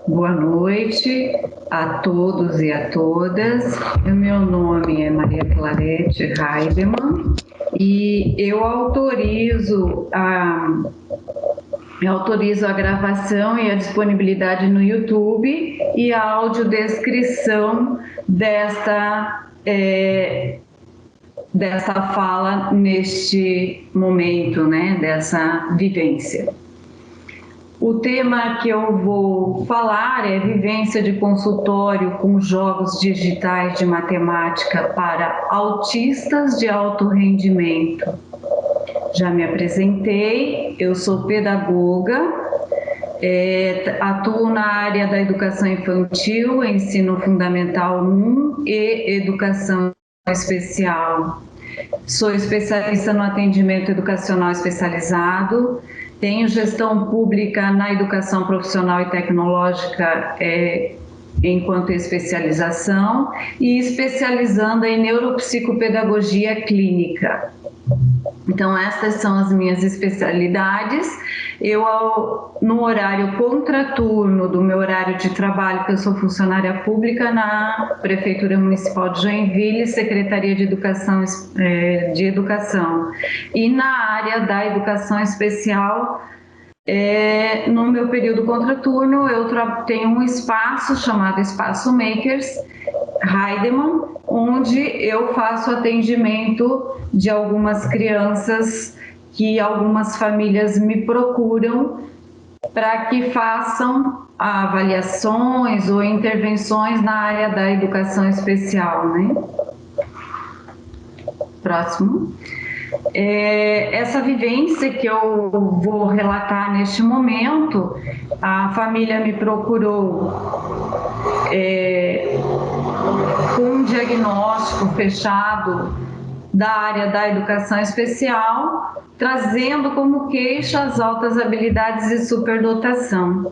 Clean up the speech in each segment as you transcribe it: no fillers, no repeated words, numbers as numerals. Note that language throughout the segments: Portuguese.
Boa noite a todos e a todas. O meu nome é Maria Clarete Heidemann e eu autorizo a gravação e a disponibilidade no YouTube e a audiodescrição desta fala neste momento, né, dessa vivência. O tema que eu vou falar é vivência de consultório com jogos digitais de matemática para autistas de alto rendimento. Já me apresentei, eu sou pedagoga, atuo na área da educação infantil, ensino fundamental 1 e educação especial. Sou especialista no atendimento educacional especializado, tenho gestão pública na educação profissional e tecnológica enquanto especialização e especializando em neuropsicopedagogia clínica. Então, essas são as minhas especialidades. Eu, no horário contraturno do meu horário de trabalho, que eu sou funcionária pública na Prefeitura Municipal de Joinville, Secretaria de Educação. E na área da educação especial, no meu período contraturno, eu tenho um espaço chamado Espaço Makers Heidemann, onde eu faço atendimento de algumas crianças que algumas famílias me procuram para que façam avaliações ou intervenções na área da educação especial, né? Próximo. Essa vivência que eu vou relatar neste momento, a família me procurou com um diagnóstico fechado da área da educação especial, trazendo como queixa as altas habilidades e superdotação.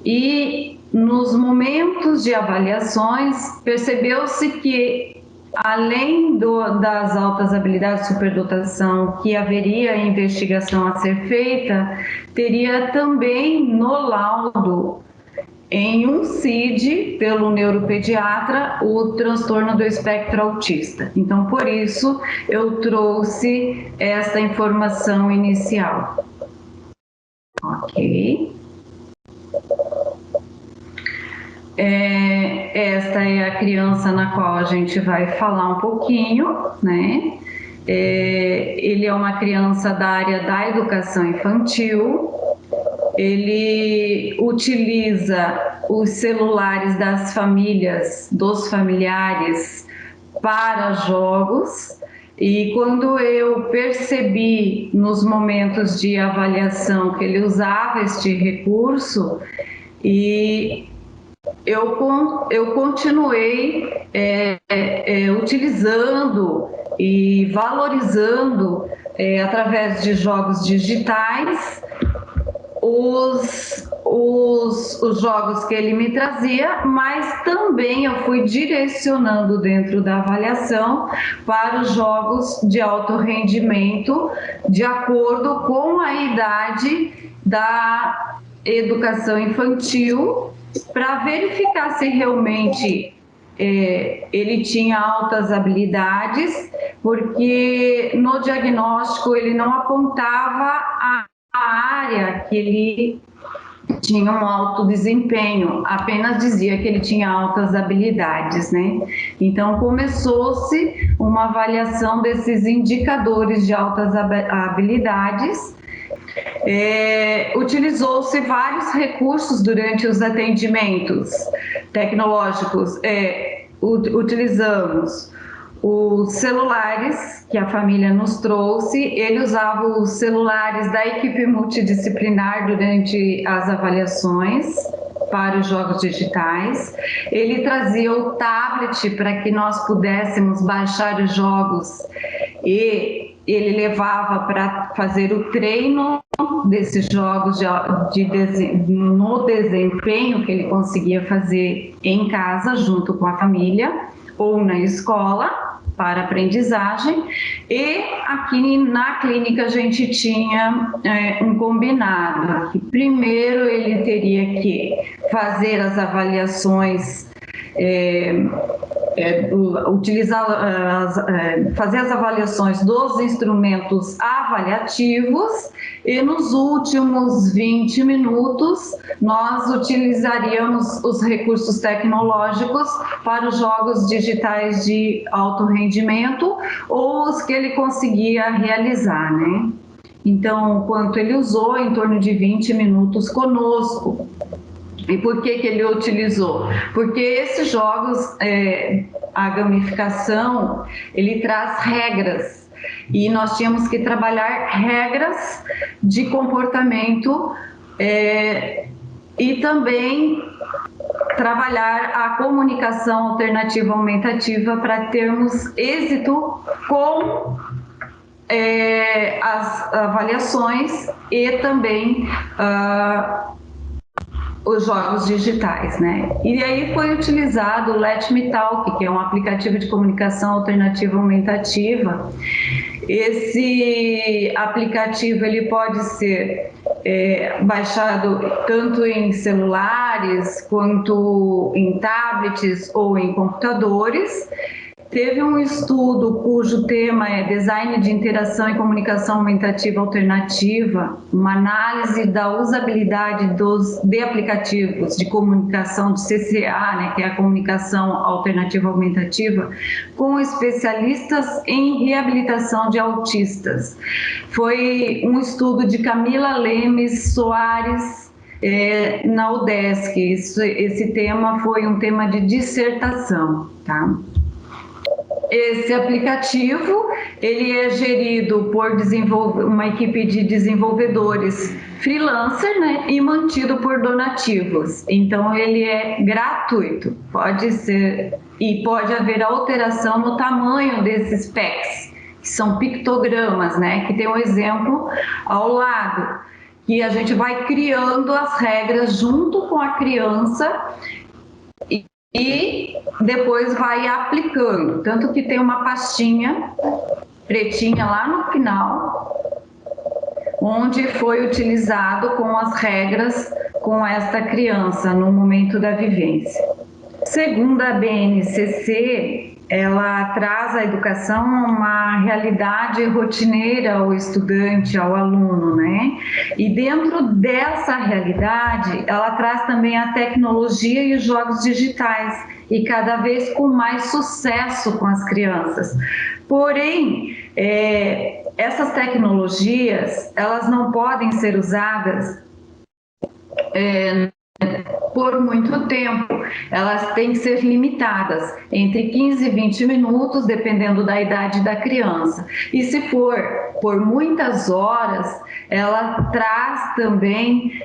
E nos momentos de avaliações, percebeu-se que além das altas habilidades de superdotação, que haveria investigação a ser feita, teria também no laudo, em um CID, pelo neuropediatra, o transtorno do espectro autista. Então, por isso, eu trouxe essa informação inicial. Ok. Esta é a criança na qual a gente vai falar um pouquinho, né? Ele é uma criança da área da educação infantil. Ele utiliza os celulares das famílias, dos familiares, para jogos. E quando eu percebi nos momentos de avaliação que ele usava este recurso, eu continuei utilizando e valorizando, através de jogos digitais, os jogos que ele me trazia, mas também eu fui direcionando dentro da avaliação para os jogos de alto rendimento, de acordo com a idade da educação infantil, para verificar se realmente ele tinha altas habilidades, porque no diagnóstico ele não apontava a área que ele tinha um alto desempenho, apenas dizia que ele tinha altas habilidades, né? Então começou-se uma avaliação desses indicadores de altas habilidades. Utilizou-se vários recursos durante os atendimentos tecnológicos. Utilizamos os celulares que a família nos trouxe. Ele usava os celulares da equipe multidisciplinar durante as avaliações para os jogos digitais. Ele trazia o tablet para que nós pudéssemos baixar os jogos, e ele levava para fazer o treino desses jogos no desempenho que ele conseguia fazer em casa junto com a família ou na escola. para aprendizagem, e aqui na clínica a gente tinha um combinado, que primeiro ele teria que fazer as avaliações, fazer as avaliações dos instrumentos avaliativos, e nos últimos 20 minutos nós utilizaríamos os recursos tecnológicos para os jogos digitais de alto rendimento ou os que ele conseguia realizar, né? Então, quanto ele usou, em torno de 20 minutos conosco. E por que ele utilizou? Porque esses jogos, a gamificação, ele traz regras, e nós tínhamos que trabalhar regras de comportamento e também trabalhar a comunicação alternativa aumentativa para termos êxito com as avaliações e também os jogos digitais, né? E aí foi utilizado o Let Me Talk, que é um aplicativo de comunicação alternativa aumentativa. Esse aplicativo ele pode ser baixado tanto em celulares quanto em tablets ou em computadores. Teve um estudo cujo tema é Design de Interação e Comunicação Aumentativa Alternativa, uma análise da usabilidade de aplicativos de comunicação de CCA, né, que é a Comunicação Alternativa Aumentativa, com especialistas em reabilitação de autistas. Foi um estudo de Camila Lemes Soares, na UDESC. Esse tema foi um tema de dissertação, tá? Esse aplicativo, ele é gerido por uma equipe de desenvolvedores freelancer, né, e mantido por donativos. Então, ele é gratuito, pode ser, e pode haver alteração no tamanho desses packs, que são pictogramas, né, que tem um exemplo ao lado, que a gente vai criando as regras junto com a criança e depois vai aplicando, tanto que tem uma pastinha pretinha lá no final, onde foi utilizado com as regras com esta criança no momento da vivência. Segundo a BNCC, ela traz a educação uma realidade rotineira ao estudante, ao aluno, né? E dentro dessa realidade, ela traz também a tecnologia e os jogos digitais, e cada vez com mais sucesso com as crianças. Porém, essas tecnologias, elas não podem ser usadas por muito tempo, elas têm que ser limitadas entre 15 e 20 minutos, dependendo da idade da criança. E se for por muitas horas, ela traz também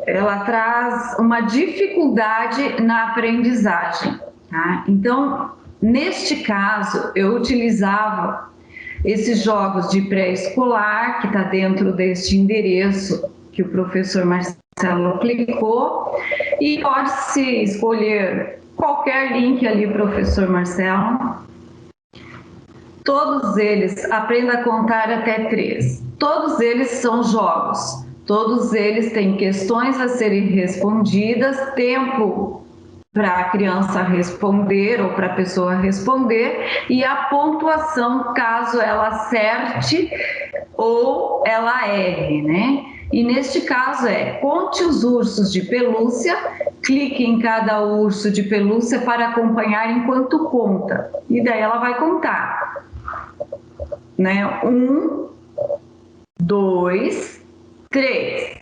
ela traz uma dificuldade na aprendizagem, tá? Então, neste caso, eu utilizava esses jogos de pré-escolar, que está dentro deste endereço que o professor Marcelo clicou, e pode-se escolher qualquer link ali, professor Marcelo. Todos eles, aprenda a contar até 3. Todos eles são jogos. Todos eles têm questões a serem respondidas, tempo para a criança responder ou para a pessoa responder, e a pontuação caso ela acerte ou ela erre, né? E neste caso conte os ursos de pelúcia, clique em cada urso de pelúcia para acompanhar enquanto conta. E daí ela vai contar, né? 1, 2, 3.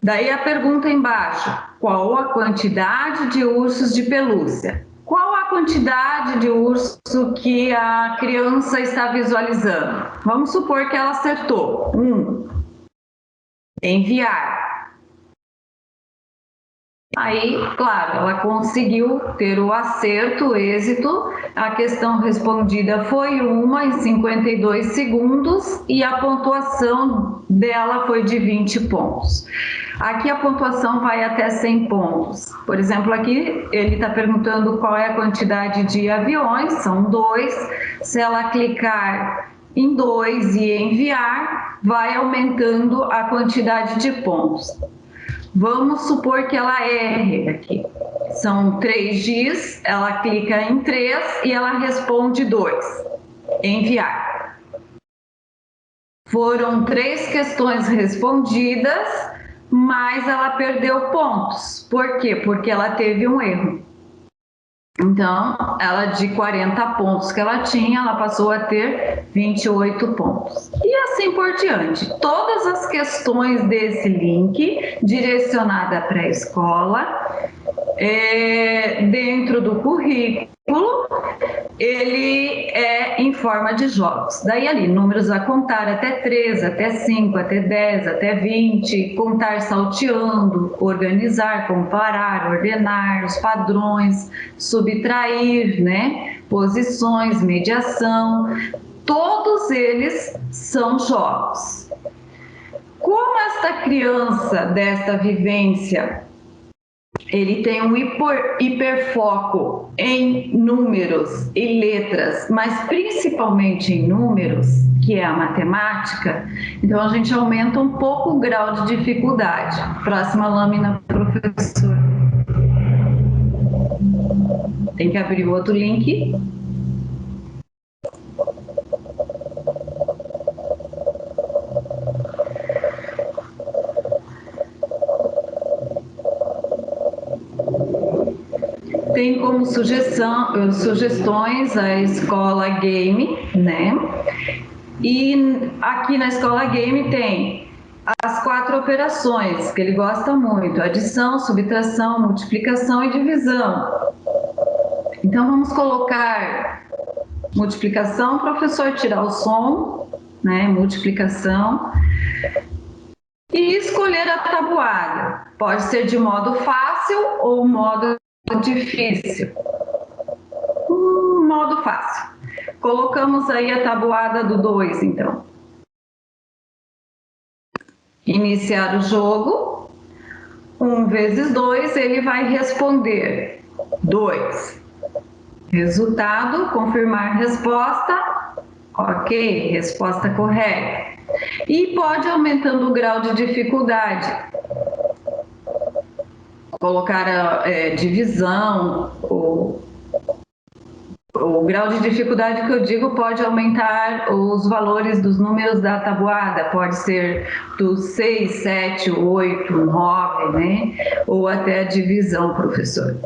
Daí a pergunta embaixo: qual a quantidade de ursos de pelúcia? Qual a quantidade de urso que a criança está visualizando? Vamos supor que ela acertou. 1. Enviar. Aí, claro, ela conseguiu ter o acerto, o êxito. A questão respondida foi uma em 52 segundos e a pontuação dela foi de 20 pontos. Aqui a pontuação vai até 100 pontos. Por exemplo, aqui ele está perguntando qual é a quantidade de aviões, são 2. Se ela clicar em 2 e enviar, vai aumentando a quantidade de pontos. Vamos supor que ela erre aqui. São 3 dias, ela clica em 3 e ela responde 2. Enviar. Foram 3 questões respondidas, mas ela perdeu pontos. Por quê? Porque ela teve um erro. Então, ela de 40 pontos que ela tinha, ela passou a ter 28 pontos. E assim por diante. Todas as questões desse link, direcionada para a escola, dentro do currículo, ele é em forma de jogos. Daí ali, números a contar até 3, até 5, até 10, até 20, contar salteando, organizar, comparar, ordenar, os padrões, subtrair, né? Posições, mediação, todos eles são jogos. Como esta criança desta vivência ele tem um hiperfoco em números e letras, mas principalmente em números, que é a matemática, então a gente aumenta um pouco o grau de dificuldade. Próxima lâmina, professor. Tem que abrir o outro link. Tem como sugestões a escola game, né? E aqui na escola game tem as 4 operações que ele gosta muito: adição, subtração, multiplicação e divisão. Então vamos colocar multiplicação, professor, tirar o som, né? Multiplicação. E escolher a tabuada. Pode ser de modo fácil ou modo difícil. Modo fácil. Colocamos aí a tabuada do 2, então. Iniciar o jogo. 1 vezes 2, ele vai responder 2. Resultado, confirmar resposta. Ok, resposta correta. E pode aumentando o grau de dificuldade. Colocar a divisão, o grau de dificuldade que eu digo pode aumentar os valores dos números da tabuada, pode ser do 6, 7, 8, 9, né? Ou até a divisão, professor.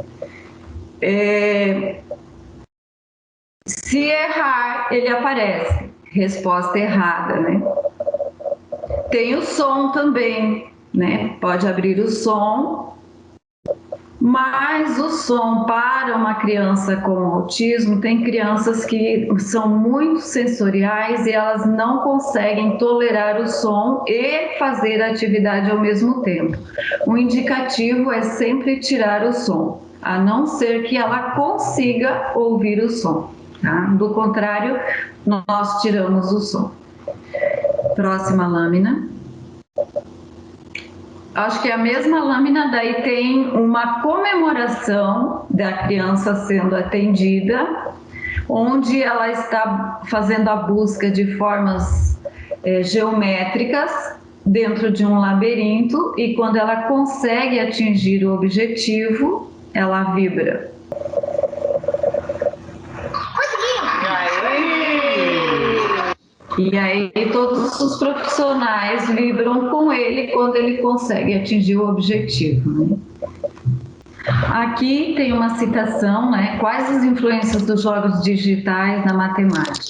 Se errar, ele aparece, resposta errada, né? Tem o som também, né? Pode abrir o som. Mas o som para uma criança com autismo, tem crianças que são muito sensoriais e elas não conseguem tolerar o som e fazer a atividade ao mesmo tempo. O indicativo é sempre tirar o som, a não ser que ela consiga ouvir o som. Tá? Do contrário, nós tiramos o som. Próxima lâmina. Acho que é a mesma lâmina, daí tem uma comemoração da criança sendo atendida, onde ela está fazendo a busca de formas geométricas dentro de um labirinto e quando ela consegue atingir o objetivo, ela vibra. E aí todos os profissionais vibram com ele quando ele consegue atingir o objetivo, né? Aqui tem uma citação, né? Quais as influências dos jogos digitais na matemática?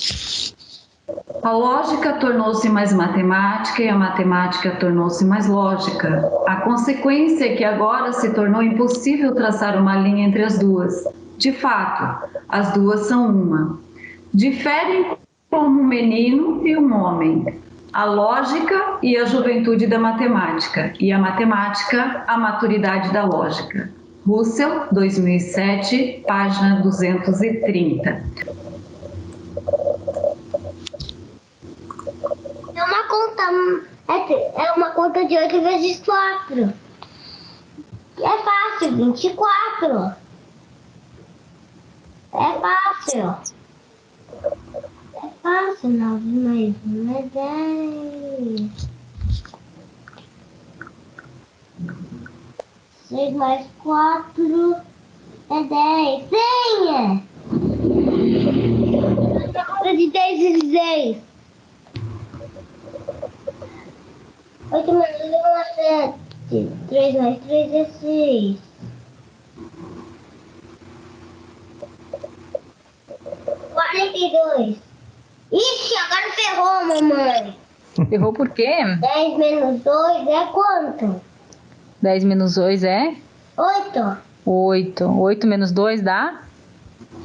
A lógica tornou-se mais matemática e a matemática tornou-se mais lógica. A consequência é que agora se tornou impossível traçar uma linha entre as duas. De fato, as duas são uma. Diferem como um menino e um homem. a lógica e a juventude da matemática, e a matemática, a maturidade da lógica. Russell, 2007, página 230. É uma conta de 8 vezes 4. É fácil, 24. É fácil. É fácil, 9 mais 1 é 10. 6 mais 4 é 10. Senha! Uma conta de 10 vezes 10. 8 menos 1 é 7. 3 mais 3 é 6. 42. Ixi, agora ferrou, mamãe. Ferrou por quê? 10 menos 2 é quanto? 10 menos 2 é? 8. 8. 8 menos 2 dá?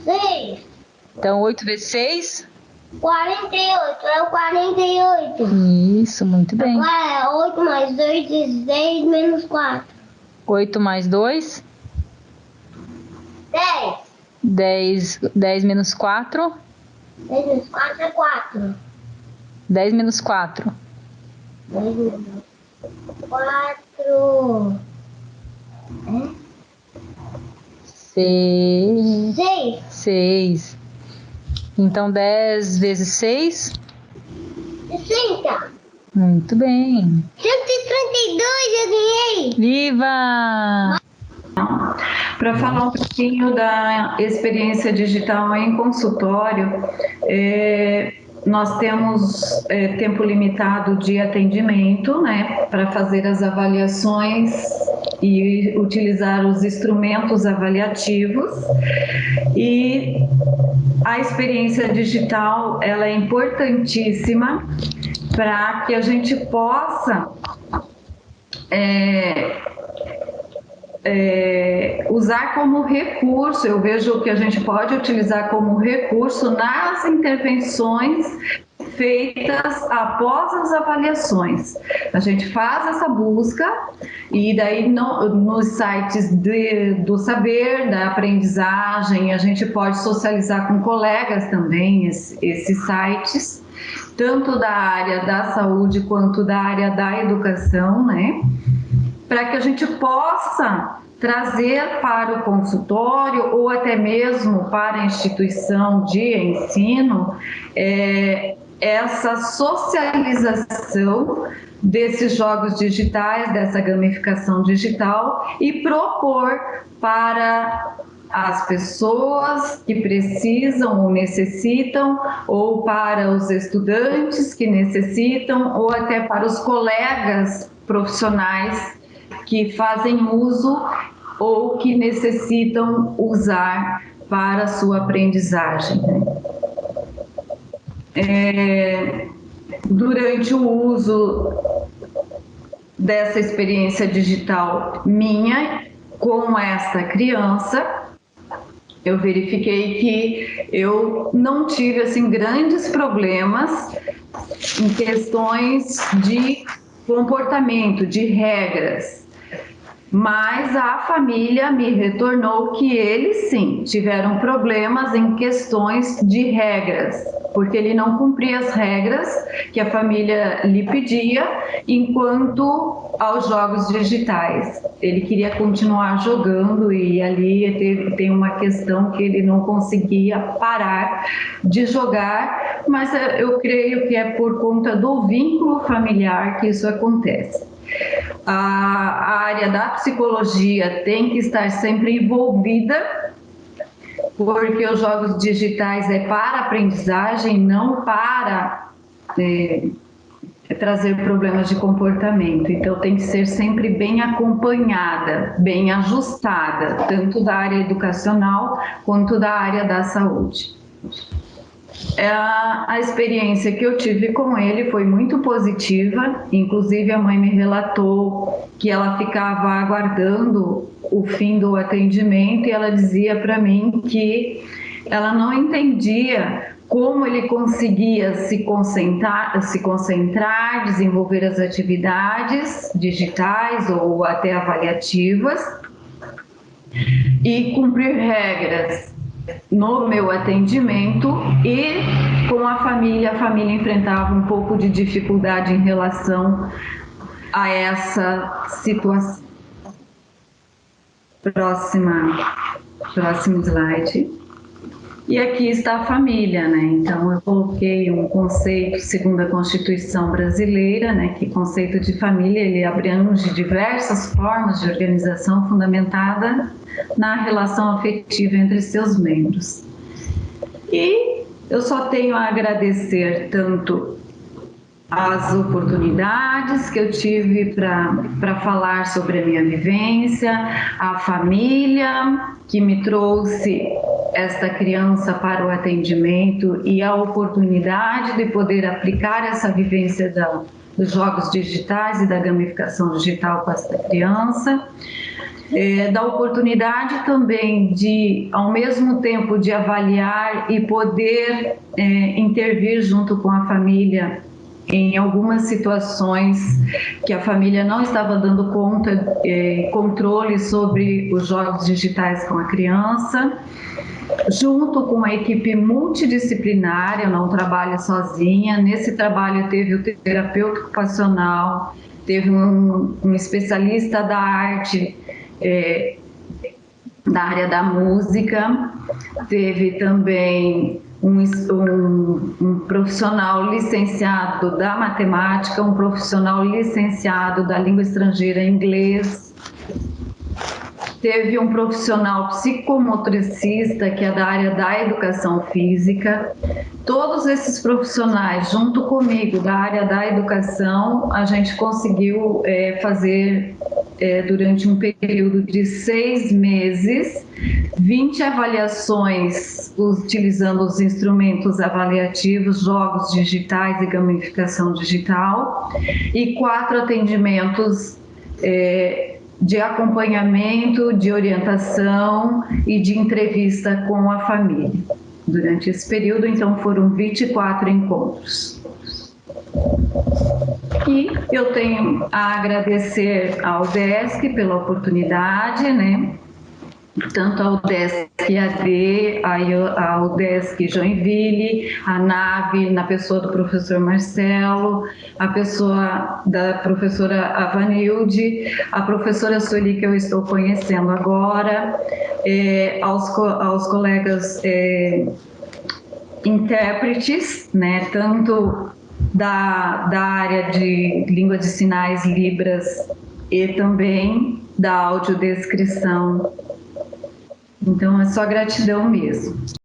6. Então, 8 vezes 6? 48. É o 48. Isso, muito bem. Agora é 8 mais 2 vezes 10 menos 4. 8 mais 2? 10. 10 menos 4? 10 menos 4 é 4. 10 menos 4. 10 menos 4. 6. 6. 6. Então, 10 vezes 6? 60. Muito bem. 132 eu ganhei. Viva! Para falar um pouquinho da experiência digital em consultório, nós temos tempo limitado de atendimento, né, para fazer as avaliações e utilizar os instrumentos avaliativos. E a experiência digital, ela é importantíssima para que a gente possa usar como recurso. Eu vejo que a gente pode utilizar como recurso nas intervenções feitas após as avaliações. A gente faz essa busca e daí nos sites do saber, da aprendizagem, a gente pode socializar com colegas também esses sites, tanto da área da saúde quanto da área da educação, né? Para que a gente possa trazer para o consultório ou até mesmo para a instituição de ensino essa socialização desses jogos digitais, dessa gamificação digital, e propor para as pessoas que precisam ou necessitam, ou para os estudantes que necessitam, ou até para os colegas profissionais que fazem uso ou que necessitam usar para a sua aprendizagem. Durante o uso dessa experiência digital minha com essa criança, eu verifiquei que eu não tive assim grandes problemas em questões de comportamento, de regras. Mas a família me retornou que eles sim tiveram problemas em questões de regras, porque ele não cumpria as regras que a família lhe pedia enquanto aos jogos digitais. Ele queria continuar jogando e ali tem uma questão que ele não conseguia parar de jogar, mas eu creio que é por conta do vínculo familiar que isso acontece. A área da psicologia tem que estar sempre envolvida, porque os jogos digitais é para aprendizagem, não para trazer problemas de comportamento. Então tem que ser sempre bem acompanhada, bem ajustada, tanto da área educacional quanto da área da saúde. A experiência que eu tive com ele foi muito positiva, inclusive a mãe me relatou que ela ficava aguardando o fim do atendimento e ela dizia para mim que ela não entendia como ele conseguia se concentrar, desenvolver as atividades digitais ou até avaliativas e cumprir regras no meu atendimento. E com a família enfrentava um pouco de dificuldade em relação a essa situação. Próximo slide. E aqui está a família, né? Então eu coloquei um conceito segundo a Constituição brasileira, né? Que conceito de família, ele abrange diversas formas de organização fundamentada na relação afetiva entre seus membros. E eu só tenho a agradecer tanto as oportunidades que eu tive para falar sobre a minha vivência, a família que me trouxe esta criança para o atendimento e a oportunidade de poder aplicar essa vivência dos jogos digitais e da gamificação digital com essa criança. Da oportunidade também de, ao mesmo tempo, de avaliar e poder intervir junto com a família em algumas situações que a família não estava dando controle sobre os jogos digitais com a criança, junto com a equipe multidisciplinar. Eu não trabalho sozinha. Nesse trabalho teve o terapeuta ocupacional, teve um especialista da arte, da área da música, teve também um profissional licenciado da matemática, um profissional licenciado da língua estrangeira inglês, teve um profissional psicomotricista, que é da área da educação física. Todos esses profissionais, junto comigo, da área da educação, a gente conseguiu fazer, durante um período de 6 meses, 20 avaliações utilizando os instrumentos avaliativos, jogos digitais e gamificação digital, e 4 atendimentos de acompanhamento, de orientação e de entrevista com a família. Durante esse período, então, foram 24 encontros. E eu tenho a agradecer ao UDESC pela oportunidade, né? Tanto ao UDESC AD, ao UDESC Joinville, a NAVE, na pessoa do professor Marcelo, a pessoa da professora Avanilde, a professora Sueli, que eu estou conhecendo agora, aos colegas intérpretes, né, tanto da área de língua de sinais, Libras, e também da audiodescrição. Então, é só gratidão mesmo.